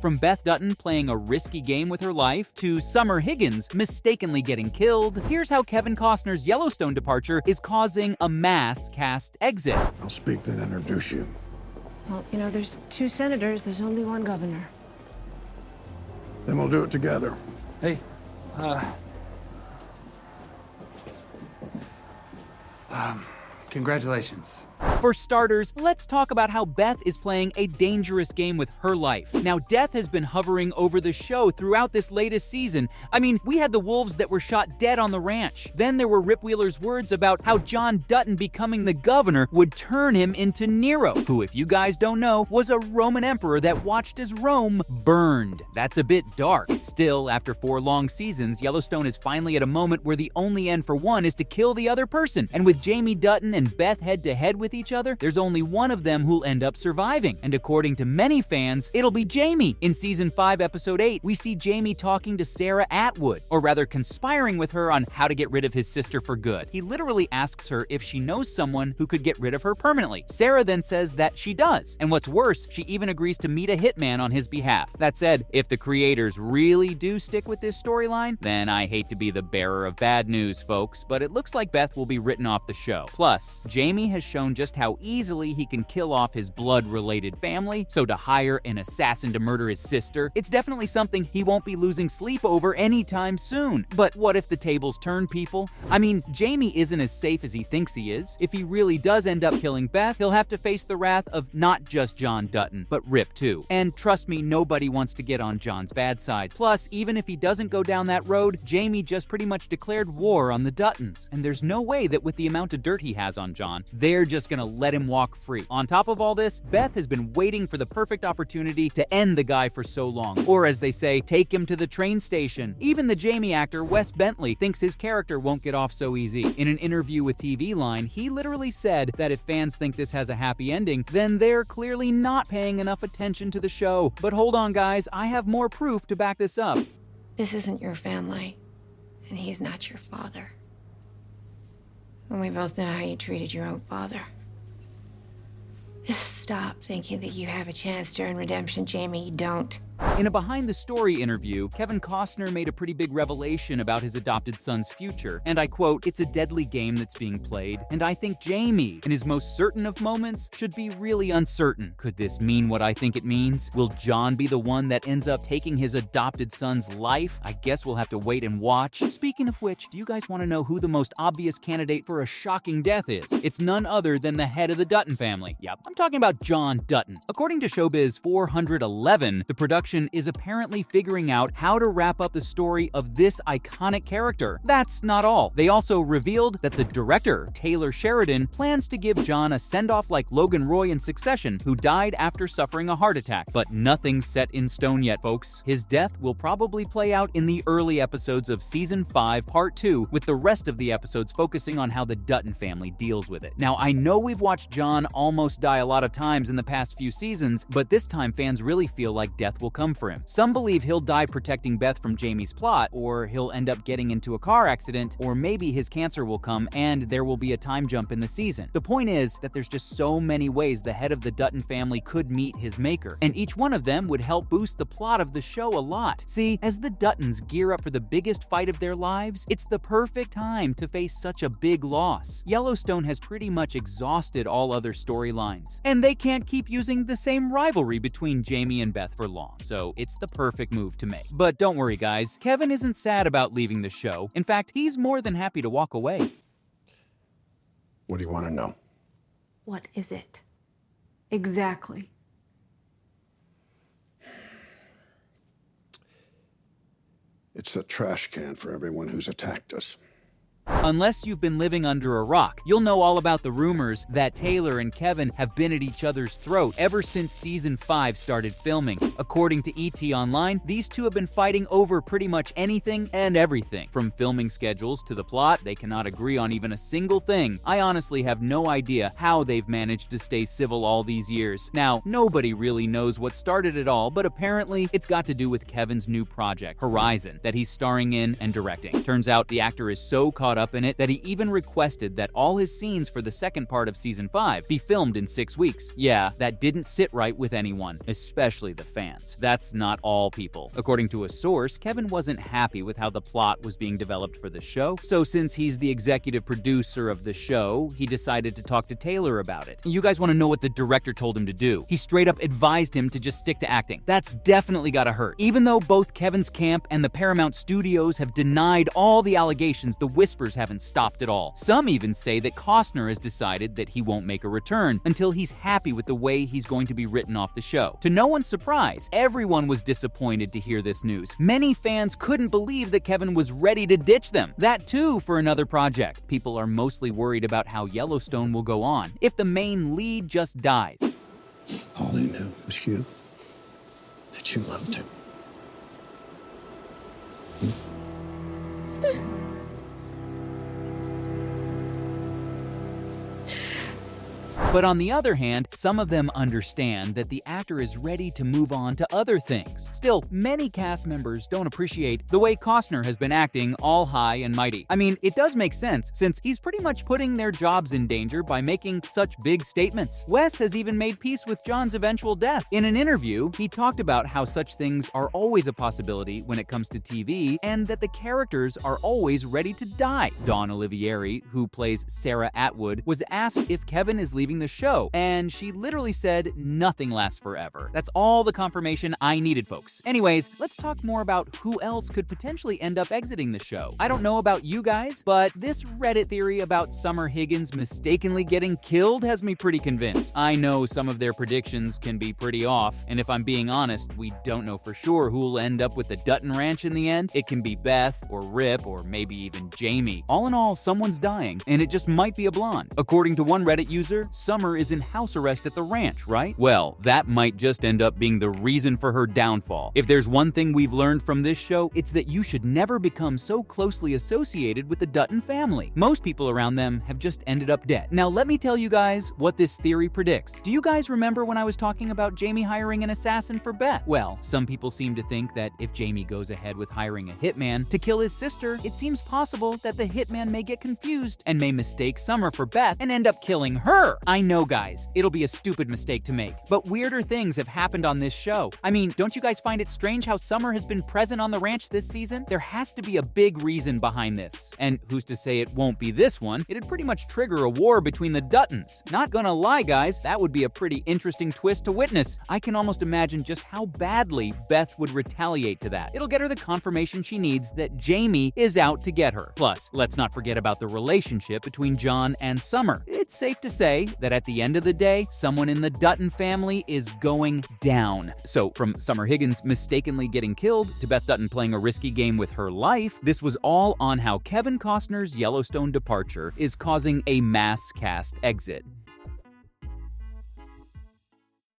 From Beth Dutton playing a risky game with her life, to Summer Higgins mistakenly getting killed, here's how Kevin Costner's Yellowstone departure is causing a mass cast exit. I'll speak, then introduce you. Well, you know, there's 2 senators, there's only 1 governor. Then we'll do it together. Hey, congratulations. For starters, let's talk about how Beth is playing a dangerous game with her life. Now, death has been hovering over the show throughout this latest season. I mean, we had the wolves that were shot dead on the ranch. Then there were Rip Wheeler's words about how John Dutton becoming the governor would turn him into Nero, who, if you guys don't know, was a Roman emperor that watched as Rome burned. That's a bit dark. Still, after 4 long seasons, Yellowstone is finally at a moment where the only end for one is to kill the other person. And with Jamie Dutton and Beth head-to-head with each other, there's only one of them who'll end up surviving. And according to many fans, it'll be Jamie. In Season 5, Episode 8, we see Jamie talking to Sarah Atwood, or rather conspiring with her on how to get rid of his sister for good. He literally asks her if she knows someone who could get rid of her permanently. Sarah then says that she does. And what's worse, she even agrees to meet a hitman on his behalf. That said, if the creators really do stick with this storyline, then I hate to be the bearer of bad news, folks, but it looks like Beth will be written off the show. Plus, Jamie has shown just how easily he can kill off his blood-related family, so to hire an assassin to murder his sister, it's definitely something he won't be losing sleep over anytime soon. But what if the tables turn, people? I mean, Jamie isn't as safe as he thinks he is. If he really does end up killing Beth, he'll have to face the wrath of not just John Dutton, but Rip too. And trust me, nobody wants to get on John's bad side. Plus, even if he doesn't go down that road, Jamie just pretty much declared war on the Duttons. And there's no way that with the amount of dirt he has on John, they're just gonna let him walk free. On top of all this, Beth has been waiting for the perfect opportunity to end the guy for so long. Or as they say, take him to the train station. Even the Jamie actor, Wes Bentley, thinks his character won't get off so easy. In an interview with TV Line, he literally said that if fans think this has a happy ending, then they're clearly not paying enough attention to the show. But hold on, guys, I have more proof to back this up. This isn't your family, and he's not your father. And we both know how you treated your own father. Just stop thinking that you have a chance to earn redemption, Jamie. You don't. In a behind-the-story interview, Kevin Costner made a pretty big revelation about his adopted son's future, and I quote, "It's a deadly game that's being played, and I think Jamie, in his most certain of moments, should be really uncertain. Could this mean what I think it means? Will John be the one that ends up taking his adopted son's life? I guess we'll have to wait and watch." Speaking of which, do you guys want to know who the most obvious candidate for a shocking death is? It's none other than the head of the Dutton family. Yep, I'm talking about John Dutton. According to Showbiz 411, the production is apparently figuring out how to wrap up the story of this iconic character. That's not all. They also revealed that the director, Taylor Sheridan, plans to give John a send-off like Logan Roy in Succession, who died after suffering a heart attack. But nothing's set in stone yet, folks. His death will probably play out in the early episodes of Season 5, Part 2, with the rest of the episodes focusing on how the Dutton family deals with it. Now, I know we've watched John almost die a lot of times in the past few seasons, but this time fans really feel like death will come for him. Some believe he'll die protecting Beth from Jamie's plot, or he'll end up getting into a car accident, or maybe his cancer will come and there will be a time jump in the season. The point is that there's just so many ways the head of the Dutton family could meet his maker, and each one of them would help boost the plot of the show a lot. See, as the Duttons gear up for the biggest fight of their lives, it's the perfect time to face such a big loss. Yellowstone has pretty much exhausted all other storylines, and they can't keep using the same rivalry between Jamie and Beth for long, so it's the perfect move to make. But don't worry, guys, Kevin isn't sad about leaving the show. In fact, he's more than happy to walk away. What do you want to know? What is it? Exactly. It's the trash can for everyone who's attacked us. Unless you've been living under a rock, you'll know all about the rumors that Taylor and Kevin have been at each other's throat ever since Season 5 started filming. According to ET Online, these two have been fighting over pretty much anything and everything. From filming schedules to the plot, they cannot agree on even a single thing. I honestly have no idea how they've managed to stay civil all these years. Now, nobody really knows what started it all, but apparently it's got to do with Kevin's new project, Horizon, that he's starring in and directing. Turns out the actor is so caught up in it that he even requested that all his scenes for the second part of season 5 be filmed in 6 weeks. Yeah, that didn't sit right with anyone, especially the fans. That's not all people. According to a source, Kevin wasn't happy with how the plot was being developed for the show, so since he's the executive producer of the show, he decided to talk to Taylor about it. You guys want to know what the director told him to do? He straight up advised him to just stick to acting. That's definitely gotta hurt. Even though both Kevin's camp and the Paramount Studios have denied all the allegations, the whispers haven't stopped at all. Some even say that Costner has decided that he won't make a return until he's happy with the way he's going to be written off the show. To no one's surprise, everyone was disappointed to hear this news. Many fans couldn't believe that Kevin was ready to ditch them. That too for another project. People are mostly worried about how Yellowstone will go on if the main lead just dies. All they knew was you. That you loved him. But on the other hand, some of them understand that the actor is ready to move on to other things. Still, many cast members don't appreciate the way Costner has been acting all high and mighty. I mean, it does make sense, since he's pretty much putting their jobs in danger by making such big statements. Wes has even made peace with John's eventual death. In an interview, he talked about how such things are always a possibility when it comes to TV, and that the characters are always ready to die. Dawn Olivieri, who plays Sarah Atwood, was asked if Kevin is leaving the show, and she literally said nothing lasts forever. That's all the confirmation I needed, folks. Anyways, let's talk more about who else could potentially end up exiting the show. I don't know about you guys, but this Reddit theory about Summer Higgins mistakenly getting killed has me pretty convinced. I know some of their predictions can be pretty off, and if I'm being honest, we don't know for sure who will end up with the Dutton Ranch in the end. It can be Beth, or Rip, or maybe even Jamie. All in all, someone's dying, and it just might be a blonde. According to one Reddit user, Summer is in house arrest at the ranch, right? Well, that might just end up being the reason for her downfall. If there's one thing we've learned from this show, it's that you should never become so closely associated with the Dutton family. Most people around them have just ended up dead. Now let me tell you guys what this theory predicts. Do you guys remember when I was talking about Jamie hiring an assassin for Beth? Well, some people seem to think that if Jamie goes ahead with hiring a hitman to kill his sister, it seems possible that the hitman may get confused and may mistake Summer for Beth and end up killing her. I know, guys, it'll be a stupid mistake to make, but weirder things have happened on this show. I mean, don't you guys find it strange how Summer has been present on the ranch this season? There has to be a big reason behind this. And who's to say it won't be this one? It'd pretty much trigger a war between the Duttons. Not gonna lie, guys, that would be a pretty interesting twist to witness. I can almost imagine just how badly Beth would retaliate to that. It'll get her the confirmation she needs that Jamie is out to get her. Plus, let's not forget about the relationship between John and Summer. It's safe to say that at the end of the day, someone in the Dutton family is going down. So from Summer Higgins mistakenly getting killed to Beth Dutton playing a risky game with her life, this was all on how Kevin Costner's Yellowstone departure is causing a mass cast exit.